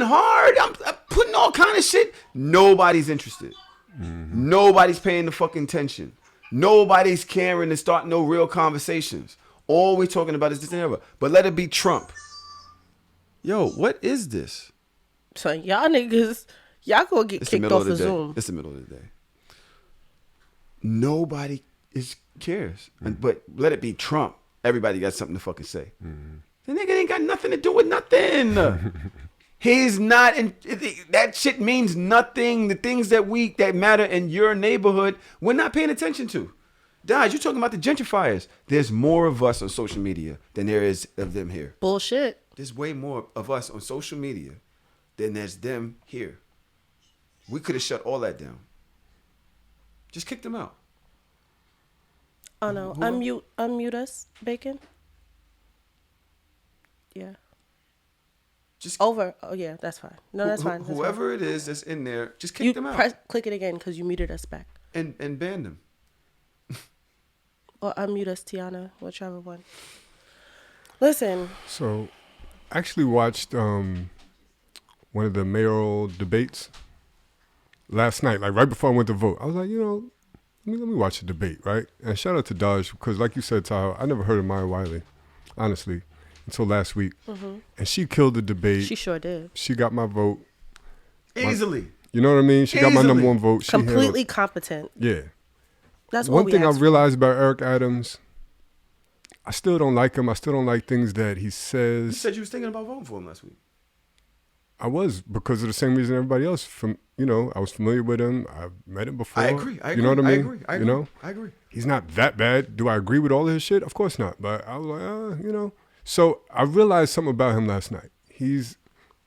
hard. I'm putting all kind of shit. Nobody's interested. Mm-hmm. Nobody's paying the fucking attention. Nobody's caring to start no real conversations. All we're talking about is this and ever. But let it be Trump. Yo, what is this? So y'all niggas, y'all gonna get kicked off of Zoom. It's the middle of the day. Nobody cares. Mm-hmm. But let it be Trump. Everybody got something to fucking say. Mm-hmm. The nigga ain't got nothing to do with nothing. He's not, that shit means nothing. The things that matter in your neighborhood, we're not paying attention to. Daj, you're talking about the gentrifiers. There's more of us on social media than there is of them here. Bullshit. There's way more of us on social media than there's them here. We could have shut all that down. Just kick them out. Oh no, unmute us, Bacon. Yeah. Just over. Oh yeah, that's fine. No, that's fine. That's whoever fine. It is that's in there, just kick them out. Click it again because you muted us back. And ban them. Or unmute us, Tiana, whichever one. Listen. So, I actually watched one of the mayoral debates last night, like right before I went to vote. I was like, let me watch the debate, right? And shout out to Dajah because, like you said, Tahoe, I never heard of Maya Wiley, honestly. Until last week. Mm-hmm. And she killed the debate. She sure did. She got my vote. Easily. You know what I mean? She got my number one vote. Completely competent. Yeah. That's one thing I realized about Eric Adams, I still don't like him. I still don't like things that he says. You said you was thinking about voting for him last week. I was, because of the same reason everybody else. I was familiar with him. I've met him before. I agree. You know what I mean? I agree. I agree. He's not that bad. Do I agree with all of his shit? Of course not. But I was like, So I realized something about him last night. He's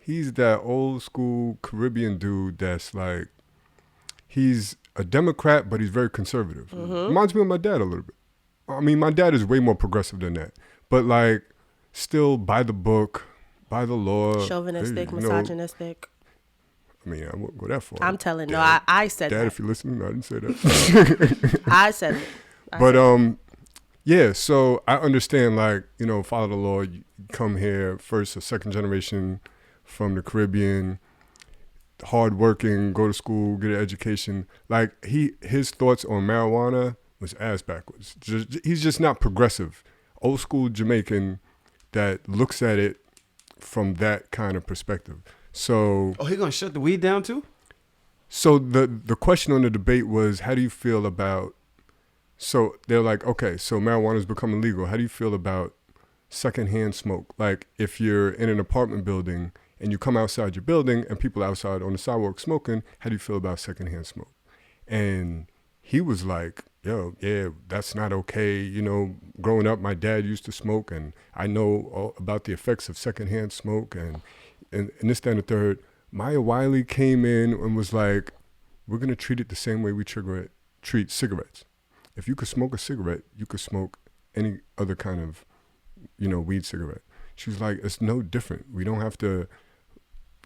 that old school Caribbean dude that's like, he's a Democrat, but he's very conservative. Mm-hmm. Reminds me of my dad a little bit. I mean, my dad is way more progressive than that. But like, still by the book, by the law. Chauvinistic, misogynistic. I mean, I wouldn't go that far. I'm telling you, I said Dad, that. if you're listening, I didn't say that. I said it. Yeah, so I understand, like, follow the law. You come here, first or second generation from the Caribbean, hardworking, go to school, get an education. Like, his thoughts on marijuana was ass backwards. He's just not progressive. Old school Jamaican that looks at it from that kind of perspective. So, he gonna shut the weed down too? So the question on the debate was, how do you feel about? So they're like, okay, so marijuana is becoming legal. How do you feel about secondhand smoke? Like, if you're in an apartment building and you come outside your building and people outside on the sidewalk smoking, how do you feel about secondhand smoke? And he was like, yeah, that's not okay. Growing up, my dad used to smoke, and I know all about the effects of secondhand smoke and this, that, and the third. Maya Wiley came in and was like, we're going to treat it the same way we treat cigarettes. If you could smoke a cigarette, you could smoke any other kind of, weed cigarette. She was like, it's no different. We don't have to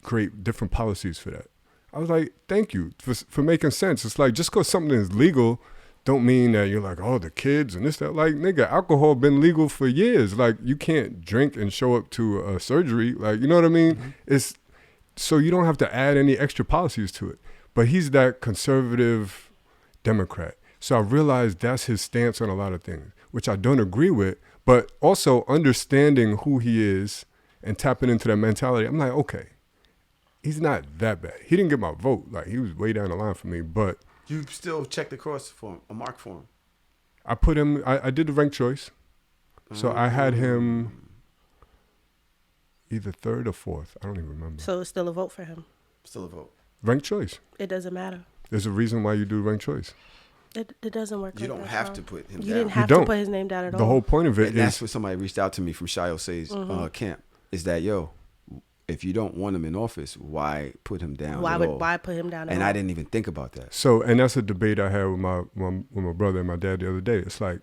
create different policies for that. I was like, thank you for making sense. It's like, just because something is legal don't mean that you're like, oh, the kids and this, that. Like, nigga, alcohol been legal for years. Like, you can't drink and show up to a surgery. Like, you know what I mean? Mm-hmm. It's so you don't have to add any extra policies to it. But he's that conservative Democrat. So I realized that's his stance on a lot of things, which I don't agree with, but also understanding who he is and tapping into that mentality. I'm like, okay, he's not that bad. He didn't get my vote. Like, he was way down the line for me, but. You still checked across for him, a mark for him. I put him, I did the ranked choice. So I had him either third or fourth. I don't even remember. So it's still a vote for him. Still a vote. Ranked choice. It doesn't matter. There's a reason why you do ranked choice. It doesn't work. You don't have to put him down. You didn't have to put his name down at all. The whole point of it is. That's what somebody reached out to me from Shio Say's camp. Is that, if you don't want him in office, why put him down? Why put him down? And I didn't even think about that. So, and that's a debate I had with my brother and my dad the other day. It's like,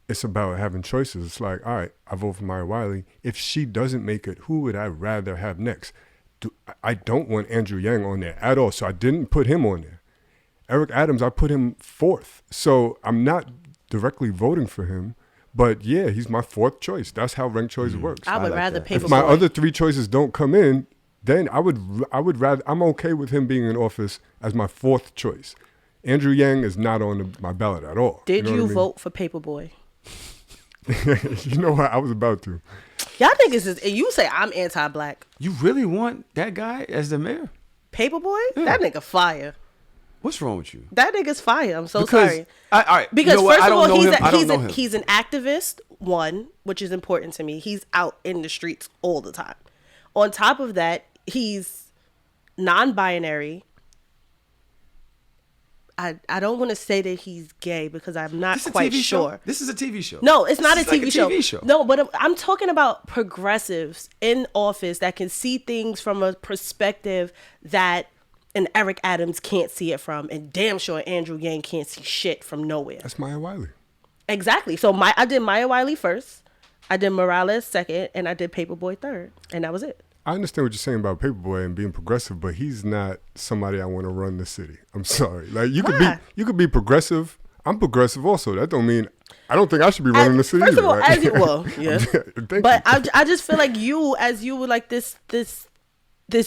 it's about having choices. It's like, all right, I vote for Maya Wiley. If she doesn't make it, who would I rather have next? I don't want Andrew Yang on there at all, so I didn't put him on there. Eric Adams, I put him fourth. So I'm not directly voting for him, but yeah, he's my fourth choice. That's how ranked choice works. I would rather pay for if my other three choices don't come in, then I would rather, I'm okay with him being in office as my fourth choice. Andrew Yang is not on my ballot at all. Did you what I mean? vote for Paperboy? You know what? I was about to. Y'all think it's just, you say I'm anti-black. You really want that guy as the mayor? Paperboy? Yeah. That nigga fire. What's wrong with you? That nigga's fire. I'm so Because, sorry. all right. Because you know what? first I of don't all, know him. I don't know him. he's an activist, one, which is important to me. He's out in the streets all the time. On top of that, he's non-binary. I don't want to say that he's gay because I'm not quite sure. This is a TV show. No, it's not a TV show. TV show. No, but I'm talking about progressives in office that can see things from a perspective that an Eric Adams can't see it from, and damn sure Andrew Yang can't see shit from nowhere. That's Maya Wiley. Exactly. So I did Maya Wiley first, I did Morales second, and I did Paperboy third, and that was it. I understand what you're saying about Paperboy and being progressive, but he's not somebody I want to run the city. I'm sorry. Like you could be progressive. I'm progressive also. That don't mean I don't think I should be running the city. First of all, right? as you well, yeah. But I just feel like you would like this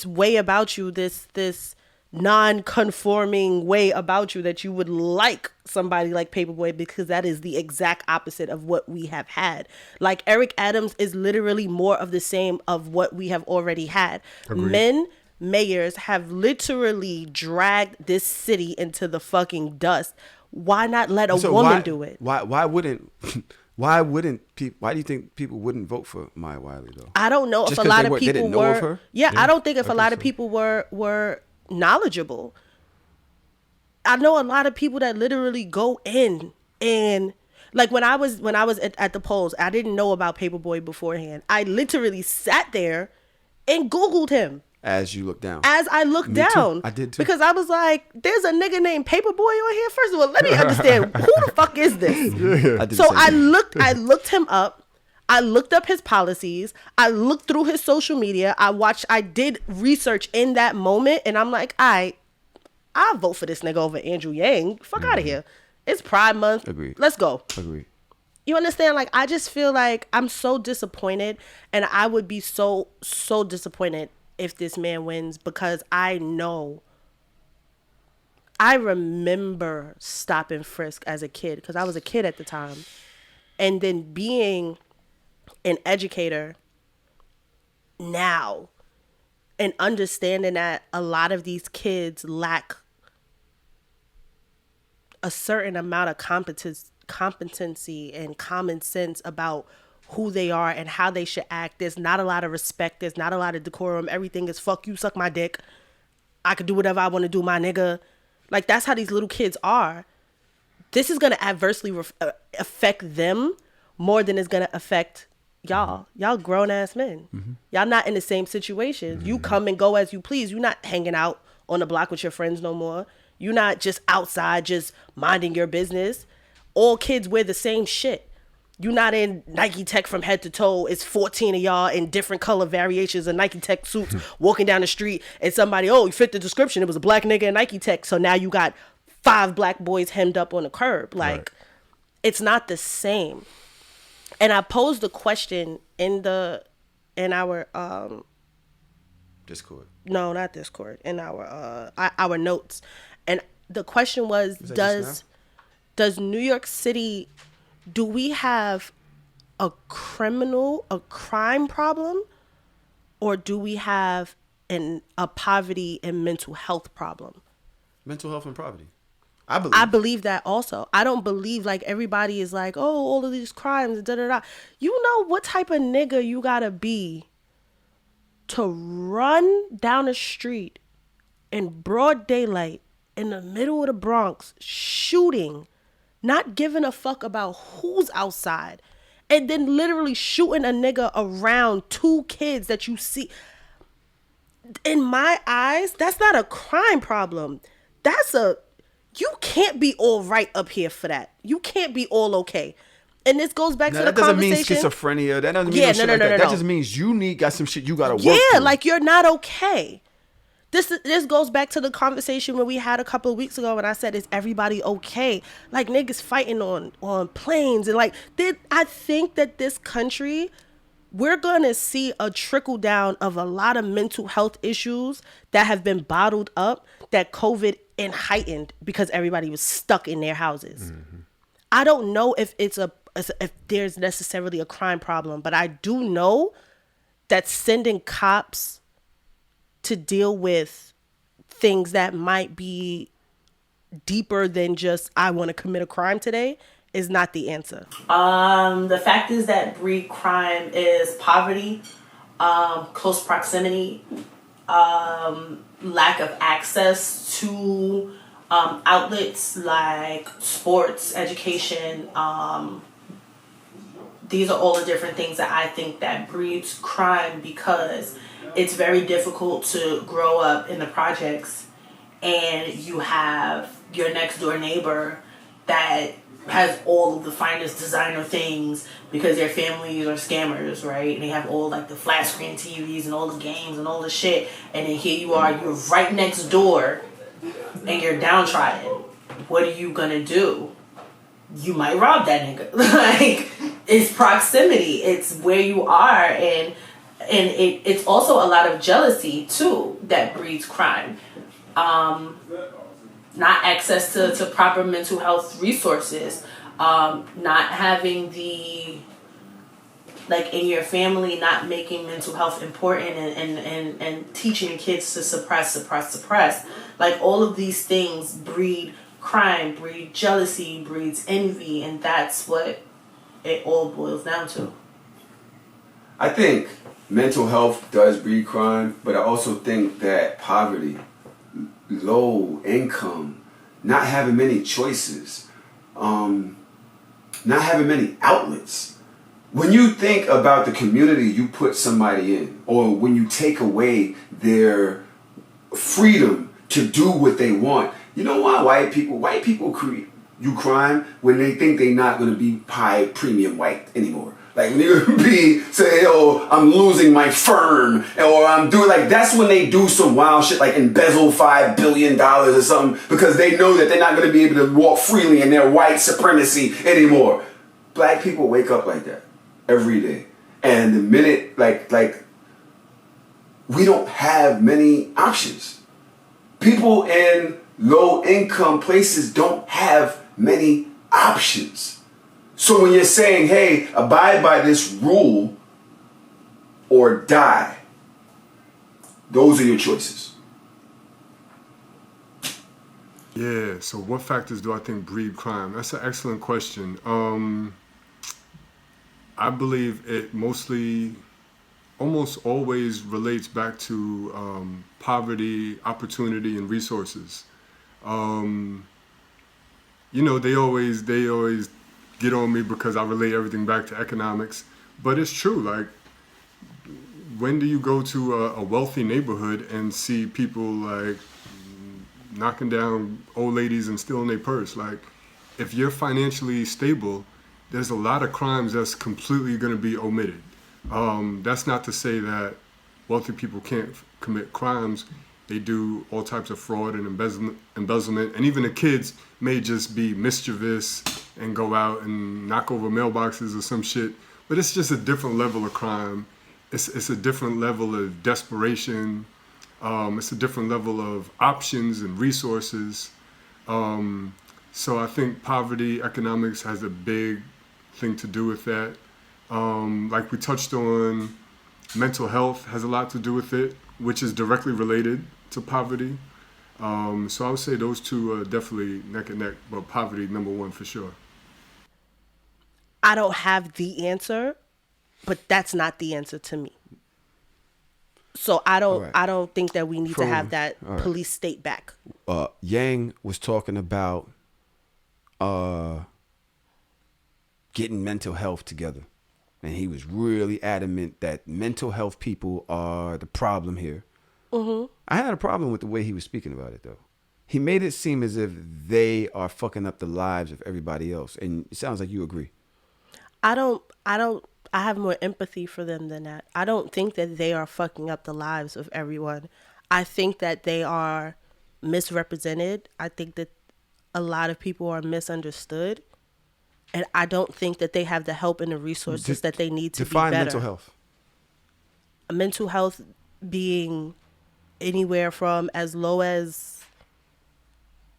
way about you, this non-conforming way about you, that you would like somebody like Paperboy, because that is the exact opposite of what we have had. Like Eric Adams is literally more of the same of what we have already had. Agreed. Mayors have literally dragged this city into the fucking dust. Why not let a woman do it? Why wouldn't people? Why do you think people wouldn't vote for Maya Wiley though? I don't know if a lot of people were. Yeah, I don't think if a lot of people were knowledgeable. I know a lot of people that literally go in and like when I was at the polls, I didn't know about Paperboy beforehand. I literally sat there and Googled him. As you look down. As I looked down. I did too. Because I was like, there's a nigga named Paperboy on here. First of all, let me understand who the fuck is this? Yeah. I looked him up. I looked up his policies. I looked through his social media. I did research in that moment, and I'm like, I'll vote for this nigga over Andrew Yang. Fuck out of here. It's Pride Month. Agreed. Let's go. Agreed. You understand? Like, I just feel like I'm so disappointed, and I would be so disappointed if this man wins, because I remember stop and frisk as a kid, because I was a kid at the time, and then being an educator now and understanding that a lot of these kids lack a certain amount of competency and common sense about who they are and how they should act. There's not a lot of respect. There's not a lot of decorum. Everything is fuck you, suck my dick. I could do whatever I want to do, my nigga. Like, that's how these little kids are. This is going to adversely affect them more than it's going to affect y'all. Y'all grown ass men. Mm-hmm. Y'all not in the same situation. Mm-hmm. You come and go as you please. You're not hanging out on the block with your friends no more. You're not just outside just minding your business. All kids wear the same shit. You're not in Nike Tech from head to toe. It's 14 of y'all in different color variations of Nike Tech suits walking down the street, and somebody, you fit the description. It was a black nigga in Nike Tech. So now you got 5 black boys hemmed up on the curb. Like, right. It's not the same. And I posed a question in our Discord. No, not Discord. In our notes. And the question was does New York City, do we have a crime problem, or do we have a poverty and mental health problem? Mental health and poverty. I believe that also. I don't believe like everybody is like, all of these crimes, da da da. You know what type of nigga you gotta be to run down the street in broad daylight in the middle of the Bronx, shooting, not giving a fuck about who's outside, and then literally shooting a nigga around 2 kids that you see. In my eyes, that's not a crime problem. You can't be all right up here for that. You can't be all okay. And this goes back to the conversation. That doesn't mean schizophrenia. That doesn't mean no shit like that. That just means you got some shit you got to work through. Yeah, like you're not okay. This goes back to the conversation when we had a couple of weeks ago when I said, is everybody okay? Like, niggas fighting on planes. And like, I think that this country we're going to see a trickle down of a lot of mental health issues that have been bottled up that COVID and heightened because everybody was stuck in their houses. I don't know if if there's necessarily a crime problem, but I do know that sending cops to deal with things that might be deeper than just I want to commit a crime today is not the answer. The fact is that breed crime is poverty, close proximity, lack of access to outlets like sports, education. These are all the different things that I think that breeds crime, because it's very difficult to grow up in the projects and you have your next door neighbor that has all of the finest designer things because their families are scammers, right? And they have all like the flat screen TVs and all the games and all the shit. And then here you are, you're right next door and you're downtrodden. What are you gonna do? You might rob that nigga. Like, it's proximity. It's where you are. And it's also a lot of jealousy too that breeds crime. Not access to proper mental health resources, not having the, like in your family, not making mental health important and teaching kids to suppress. Like all of these things breed crime, breed jealousy, breeds envy, and that's what it all boils down to. I think mental health does breed crime, but I also think that poverty, low income, not having many choices, not having many outlets. When you think about the community you put somebody in, or when you take away their freedom to do what they want, you know why white people create you crime when they think they're not going to be high premium white anymore. Like when you're gonna be say, oh, I'm losing my firm, or I'm doing like, that's when they do some wild shit like embezzle $5 billion or something, because they know that they're not gonna be able to walk freely in their white supremacy anymore. Black people wake up like that every day, and the minute like we don't have many options. People in low income places don't have many options. So when you're saying, hey, abide by this rule or die, those are your choices. Yeah, so what factors do I think breed crime? That's an excellent question. I believe it almost always relates back to poverty, opportunity, and resources. You know, they always get on me because I relate everything back to economics, but it's true. Like, when do you go to a wealthy neighborhood and see people like knocking down old ladies and stealing their purse? Like, if you're financially stable, there's a lot of crimes that's completely going to be omitted. That's not to say that wealthy people can't commit crimes. They do all types of fraud and embezzlement, and even the kids may just be mischievous and go out and knock over mailboxes or some shit. But it's just a different level of crime. It's a different level of desperation. It's a different level of options and resources. So I think poverty, economics has a big thing to do with that. Like we touched on, mental health has a lot to do with it, which is directly related to poverty. So I would say those two are definitely neck and neck, but poverty number one for sure. I don't have the answer, but that's not the answer to me. So I don't think that we need to have that police state back. Yang was talking about getting mental health together. And he was really adamant that mental health people are the problem here. Mm-hmm. I had a problem with the way he was speaking about it, though. He made it seem as if they are fucking up the lives of everybody else. And it sounds like you agree. I have more empathy for them than that. I don't think that they are fucking up the lives of everyone. I think that they are misrepresented. I think that a lot of people are misunderstood. And I don't think that they have the help and the resources that they need to be better. Define mental health. mental health being anywhere from as low as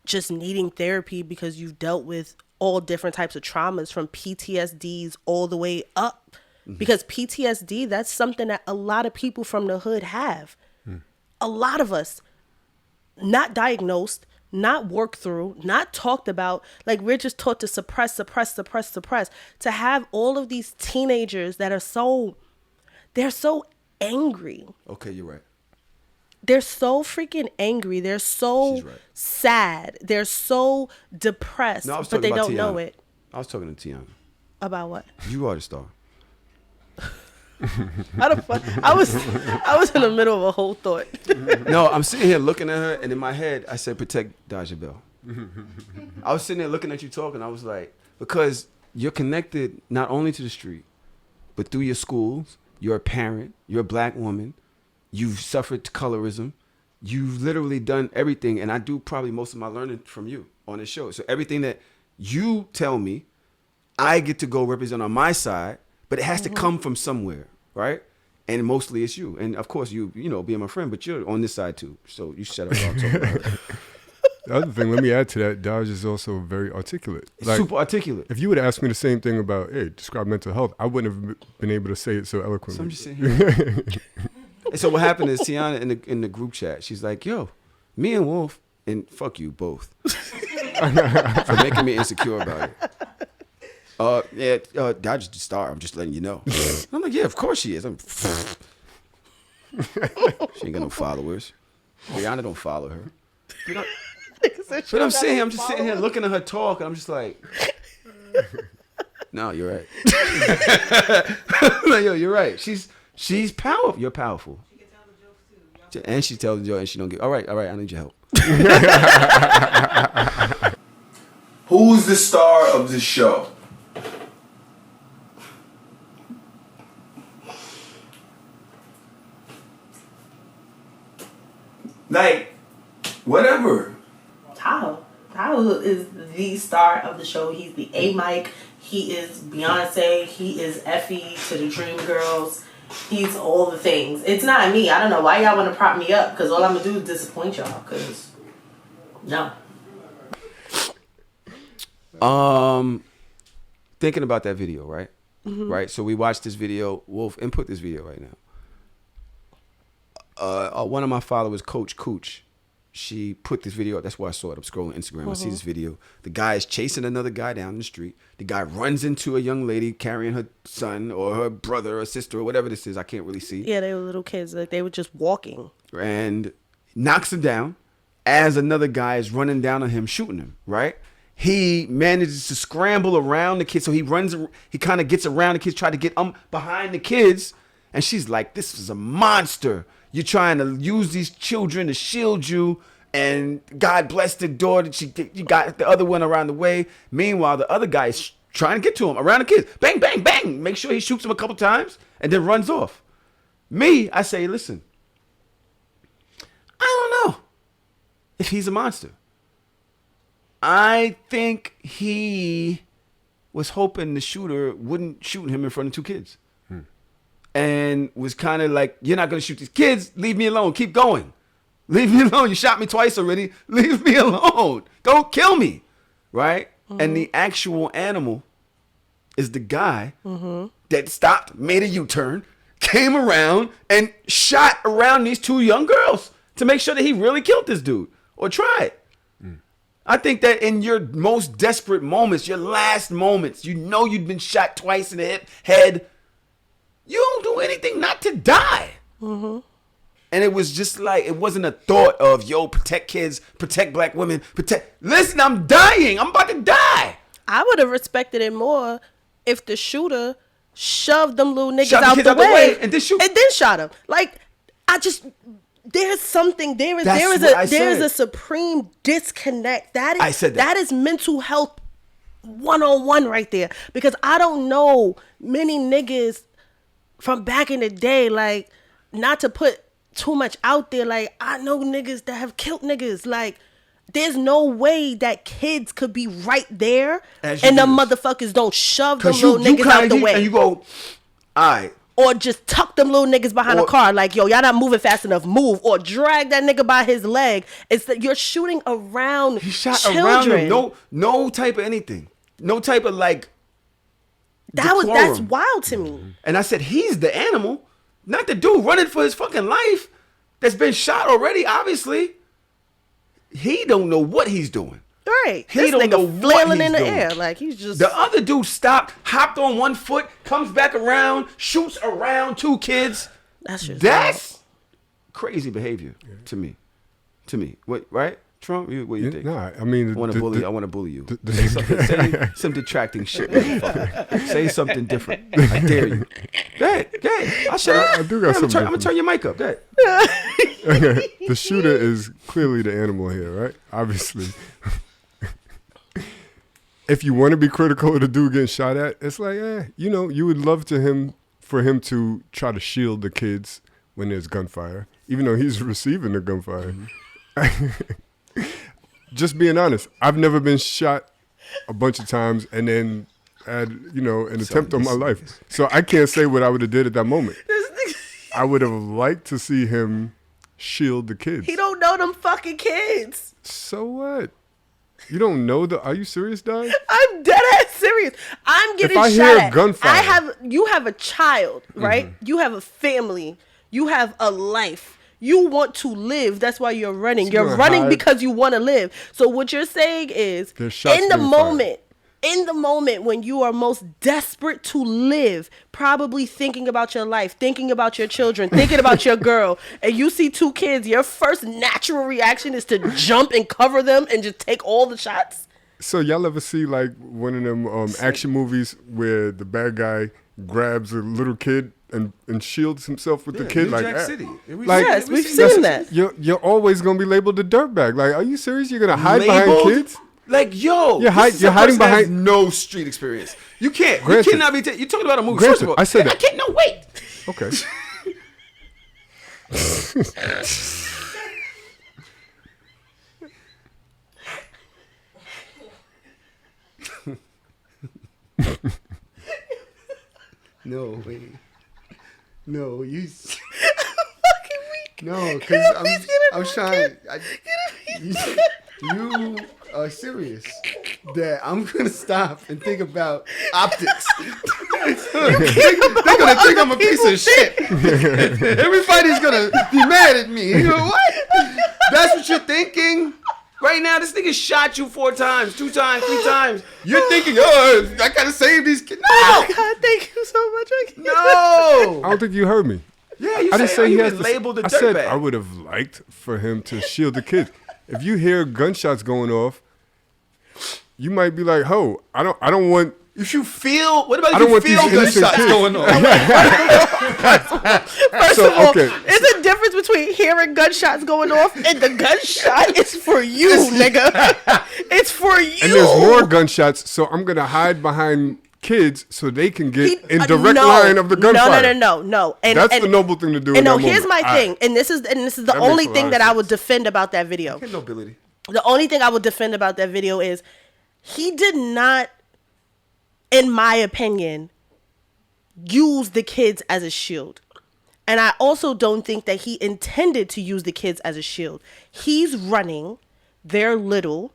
just needing therapy because you've dealt with all different types of traumas, from PTSDs all the way up. Because PTSD, that's something that a lot of people from the hood have. A lot of us, not diagnosed, not worked through, not talked about. Like, we're just taught to suppress. To have all of these teenagers that are they're so angry. Okay, you're right. They're so freaking angry. They're so She's right. sad. They're so depressed, No, I was but talking they about don't know Tiana. it. I was talking to Tiana. About what? You are the star. I was in the middle of a whole thought. No, I'm sitting here looking at her, and in my head, I said, protect Dajah Bell. I was sitting there looking at you talking. I was like, because you're connected not only to the street, but through your schools. You're a parent. You're a black woman. You've suffered colorism. You've literally done everything, and I do probably most of my learning from you on this show. So everything that you tell me, I get to go represent on my side, but it has to come from somewhere, right? And mostly it's you. And of course, you know, being my friend, but you're on this side too. So you shut up while I'm talking about it. The other thing, let me add to that, Daj is also very articulate. Like, super articulate. if you would ask me the same thing about, hey, describe mental health, I wouldn't have been able to say it so eloquently. So I'm just sitting here. And so what happened is Tiana in the group chat, she's like, yo, me and Wolf, and fuck you both for making me insecure about it. Dajah's the star. I'm just letting you know. I'm like, yeah, of course she is. She ain't got no followers. Rihanna don't follow her. But I'm just sitting here looking at her talk, and I'm just like, no, you're right. Like, yo, you're right. She's powerful. You're powerful. She can tell the jokes too. And she tells the joke, and she don't get. All right. I need your help. Who's the star of the show? Like, whatever. Tahoe. Tahoe is the star of the show. He's the A Mike. He is Beyonce. He is Effie to the Dream Girls. He's all the things. It's not me. I don't know why y'all want to prop me up, because all I'm going to do is disappoint y'all, because no. Thinking about that video, right? Mm-hmm. Right? So we watched this video. Wolf, input this video right now. One of my followers, Coach Cooch, she put this video up. That's why I saw it. I'm scrolling Instagram. Mm-hmm. I see this video. The guy is chasing another guy down the street. The guy runs into a young lady carrying her son or her brother or sister or whatever this is. I can't really see. Yeah, they were little kids. Like, they were just walking. And knocks him down as another guy is running down on him, shooting him, right? He manages to scramble around the kids. So he kind of gets around the kids, try to get behind the kids. And she's like, this is a monster. You're trying to use these children to shield you, and God bless the door that you got the other one around the way. Meanwhile, the other guy is trying to get to him around the kids. Bang, bang, bang. Make sure he shoots him a couple times and then runs off. I say, listen, I don't know if he's a monster. I think he was hoping the shooter wouldn't shoot him in front of two kids. And was kind of like, you're not going to shoot these kids. Leave me alone. Keep going. Leave me alone. You shot me twice already. Leave me alone. Go kill me. Right? Mm-hmm. And the actual animal is the guy that stopped, made a U-turn, came around, and shot around these two young girls to make sure that he really killed this dude or tried. I think that in your most desperate moments, your last moments, you know you'd been shot twice in the head. You don't do anything not to die. Mm-hmm. And it was just like, it wasn't a thought of, yo, protect kids, protect black women, listen, I'm dying. I'm about to die. I would have respected it more if the shooter shoved them little niggas out the way and then shot him. Like, there's something, there is a supreme disconnect. I said that is mental health 101 right there. Because I don't know many niggas from back in the day, like, not to put too much out there, like, I know niggas that have killed niggas. Like, there's no way that kids could be right there and the motherfuckers don't shove them little niggas out the way. And you go, all right, or just tuck them little niggas behind a car. Like, yo, y'all not moving fast enough. Move. Or drag that nigga by his leg. It's that you're shooting around He shot children. around him. No type of anything. No type of like. That's decorum. wild to me. And I said, he's the animal, not the dude running for his fucking life that's been shot already, obviously. He don't know what he's doing. Right. He This don't know nigga what flailing he's in the doing. air. Like, he's just... The other dude stopped, hopped on one foot, comes back around, shoots around two kids. That's just That's crazy behavior to me. What, right? Trump, what do you think? Nah, I mean, I want to bully you. Say some detracting shit, motherfucker. Say something different. I dare you. Go ahead. I'll shut up. I do got something I'm gonna turn your mic up. Go ahead. The shooter is clearly the animal here, right? Obviously. If you want to be critical of the dude getting shot at, it's like, you would love for him to try to shield the kids when there's gunfire, even though he's receiving the gunfire. Mm-hmm. Just being honest, I've never been shot a bunch of times and then had, an attempt on my life. So I can't say what I would have did at that moment. I would have liked to see him shield the kids. He don't know them fucking kids. So what? You don't know are you serious, Dad? I'm dead ass serious. I'm getting if I shot hear at. gunfire. You have a child, right? Mm-hmm. You have a family. You have a life. You want to live. That's why you're running. You're running because you want to live. So what you're saying is, in the moment when you are most desperate to live, probably thinking about your life, thinking about your children, thinking about your girl, and you see two kids, your first natural reaction is to jump and cover them and just take all the shots? So y'all ever see like one of them action movies where the bad guy grabs a little kid and shields himself with the kid? New like Jack City. Yes, we've seen that. You're always going to be labeled a dirtbag. Like, are you serious? You're going to hide behind kids? Like, yo, you're hiding behind no street experience. You can't. Granted. You cannot be. You're talking about a movie. Granted, First of all, I said that. I can't. No, wait. Okay. No, wait. No, you. Fucking weak. No, because I'm trying. You are serious that I'm gonna stop and think about optics. They're gonna think I'm a piece of shit. Everybody's gonna be mad at me. You know what? That's what you're thinking right now. This nigga shot you 4 times, 2 times, 3 times. You're thinking, oh, I gotta save these kids. No. Oh my God, thank you so much. No. I don't think you heard me. Yeah, you I didn't say he has labeled a I said dirtbag. I would have liked for him to shield the kids. If you hear gunshots going off, you might be like, "Ho, I don't want." If you feel, what about I don't if you want feel these innocent gunshots kids. going on? First of all, it's a difference between hearing gunshots going off and the gunshot is for you, nigga. It's for you. And there's more gunshots, so I'm gonna hide behind kids so they can get in direct line of the gunfire. No. And that's the noble thing to do. And no, here's my thing, and this is the only thing that I would defend about that video. Nobility. The only thing I would defend about that video is he did not, in my opinion, use the kids as a shield. And I also don't think that he intended to use the kids as a shield. He's running. They're little.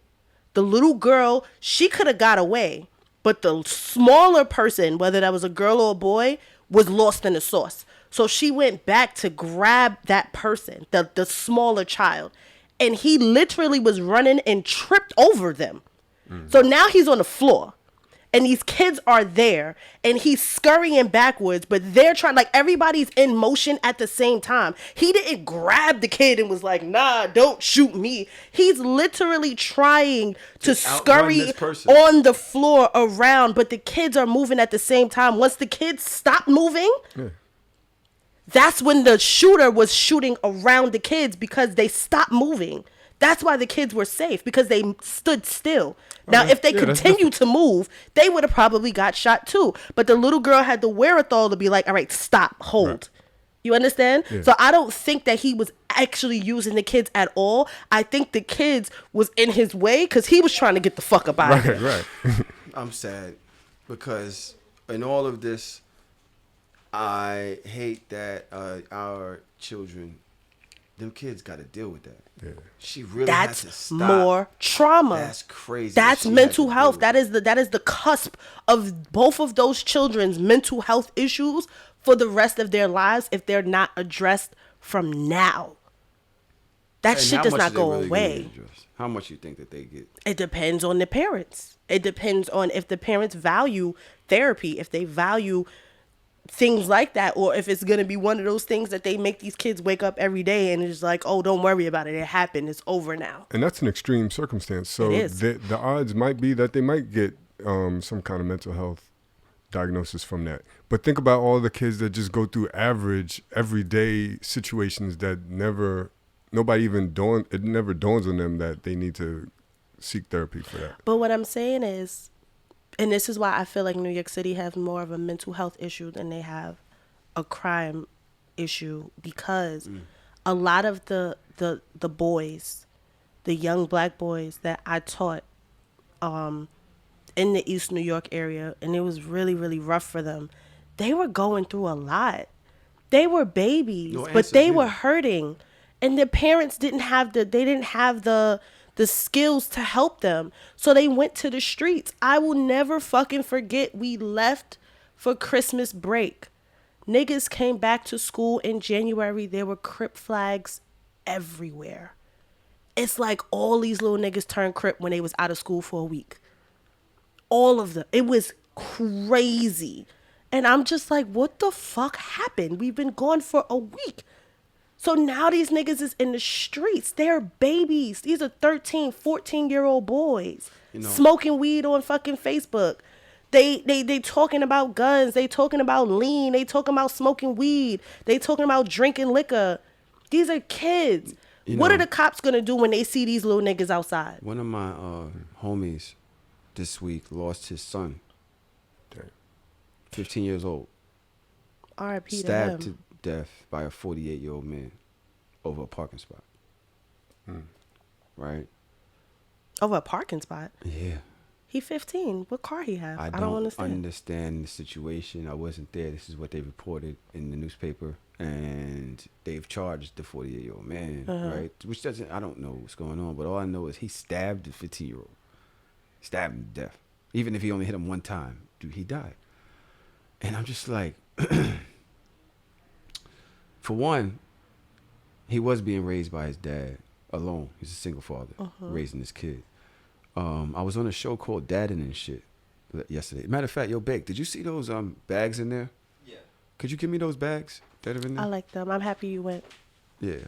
The little girl, she could have got away. But the smaller person, whether that was a girl or a boy, was lost in the sauce. So she went back to grab that person, the smaller child. And he literally was running and tripped over them. So now he's on the floor. And these kids are there. And he's scurrying backwards. But they're trying, like, everybody's in motion at the same time. He didn't grab the kid and was like, nah, don't shoot me. He's literally trying to scurry on the floor around. But the kids are moving at the same time. Once the kids stop moving, that's when the shooter was shooting around the kids because they stopped moving. That's why the kids were safe, because they stood still. Now, if they continued to move, they would have probably got shot too. But the little girl had the wherewithal to be like, all right, stop, hold. Right. You understand? Yeah. So I don't think that he was actually using the kids at all. I think the kids was in his way because he was trying to get the fuck up out of here. Right. I'm sad because in all of this, I hate that our children, them kids got to deal with that. Yeah. She really That's has to stop. more trauma. That's crazy. That's She had mental to deal health. with That is the cusp of both of those children's mental health issues for the rest of their lives if they're not addressed from now. That And shit how does much not are they go really gonna away. get addressed? How much you think that they get? It depends on the parents. It depends on if the parents value therapy, if they value things like that, or if it's going to be one of those things that they make these kids wake up every day and it's like, oh, don't worry about it. It happened. It's over now. And that's an extreme circumstance. So It is. the odds might be that they might get some kind of mental health diagnosis from that. But think about all the kids that just go through average, everyday situations that it never dawns on them that they need to seek therapy for that. But what I'm saying is, and this is why I feel like New York City has more of a mental health issue than they have a crime issue, because a lot of the boys, the young black boys that I taught in the East New York area, and it was really, really rough for them, they were going through a lot. They were babies, No but answers they either. were hurting, and their parents didn't have the skills to help them. So they went to the streets. I will never fucking forget, we left for Christmas break. Niggas came back to school in January. There were Crip flags everywhere. It's like all these little niggas turned Crip when they was out of school for a week. All of them. It was crazy. And I'm just like, what the fuck happened? We've been gone for a week. So now these niggas is in the streets. They're babies. These are 13, 14-year-old boys smoking weed on fucking Facebook. They talking about guns. They talking about lean. They talking about smoking weed. They talking about drinking liquor. These are kids. What are the cops going to do when they see these little niggas outside? One of my homies this week lost his son. 15 years old. R.I.P. to Stabbed him. to death by a 48-year-old man over a parking spot. Right? Over a parking spot. Yeah. He 15. What car he have? I don't don't understand. understand the situation. I wasn't there. This is what they reported in the newspaper. And they've charged the 48-year-old man, right? Which doesn't, I don't know what's going on. But all I know is he stabbed the 15-year-old. Stabbed him to death. Even if he only hit him one time, dude, he died. And I'm just like, for one, he was being raised by his dad alone. He's a single father raising this kid. I was on a show called Daddin' and Shit yesterday. Matter of fact, yo, Bake, did you see those bags in there? Yeah. Could you give me those bags that are in there? I like them. I'm happy you went. Yeah.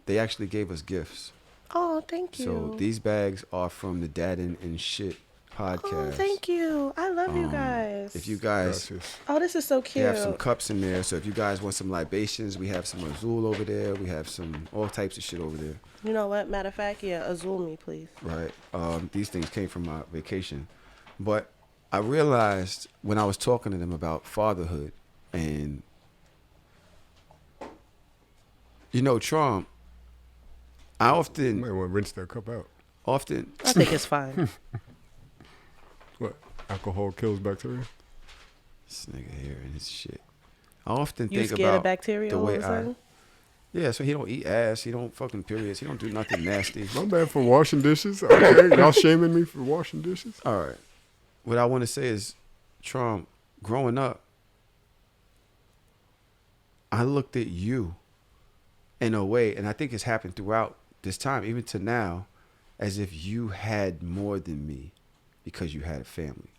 They actually gave us gifts. Oh, thank you. So these bags are from the Daddin' and Shit podcast. Oh, thank you. I love you guys. If you guys... Gracias. Oh, this is so We cute. have some cups in there, so if you guys want some libations, we have some Azul over there. We have some all types of shit over there, You know what? Matter of fact, yeah, Azul me, please. right? These things came from my vacation, but I realized when I was talking to them about fatherhood and Trump, I You often, might want to rinse that cup out. I think it's fine. What? Alcohol kills bacteria? this nigga here and his shit. I often You think scared about of bacteria the all way of a sudden? yeah. So he don't eat ass. He don't fucking periods. He don't do nothing nasty. My bad for washing dishes. Okay, y'all shaming me for washing dishes? All right. What I want to say is, Trump, growing up, I looked at you in a way, and I think it's happened throughout this time, even to now, as if you had more than me because you had a family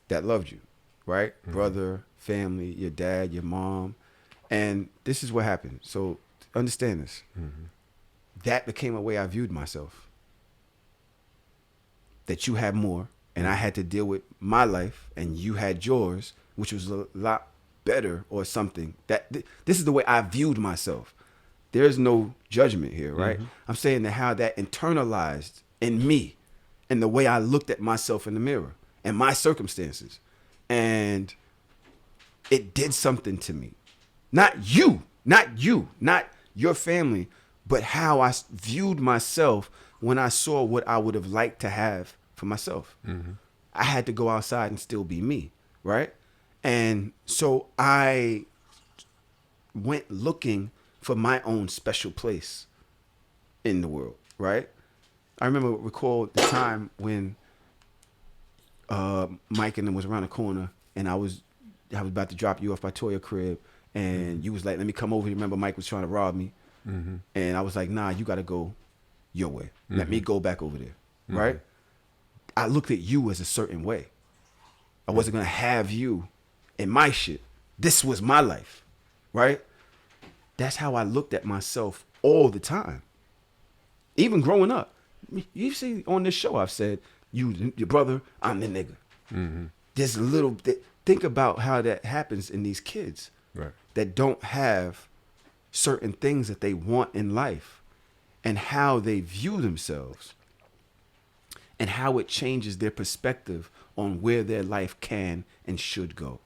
that loved you, right? Mm-hmm. Brother, family, your dad, your mom. And this is what happened. So understand this. Mm-hmm. That became a way I viewed myself. That you had more, and I had to deal with my life, and you had yours, which was a lot better or something. This is the way I viewed myself. There's no judgment here, right? I'm saying that how that internalized in me and the way I looked at myself in the mirror and my circumstances. And it did something to me. Not you, not your family, but how I viewed myself when I saw what I would have liked to have for myself. I had to go outside and still be me, right? And so I went looking for my own special place in the world, right? I recall the time when Mike and them was around the corner, and I was about to drop you off by Toya crib, and you was like, let me come over here. Remember, Mike was trying to rob me. And I was like, nah, you got to go your way. Let me go back over there, right? I looked at you as a certain way. I wasn't going to have you in my shit. This was my life, right? That's how I looked at myself all the time. Even growing up. You see on this show, I've said, you, your brother, I'm the nigga. There's a little, think about how that happens in these kids that don't have certain things that they want in life, and how they view themselves, and how it changes their perspective on where their life can and should go.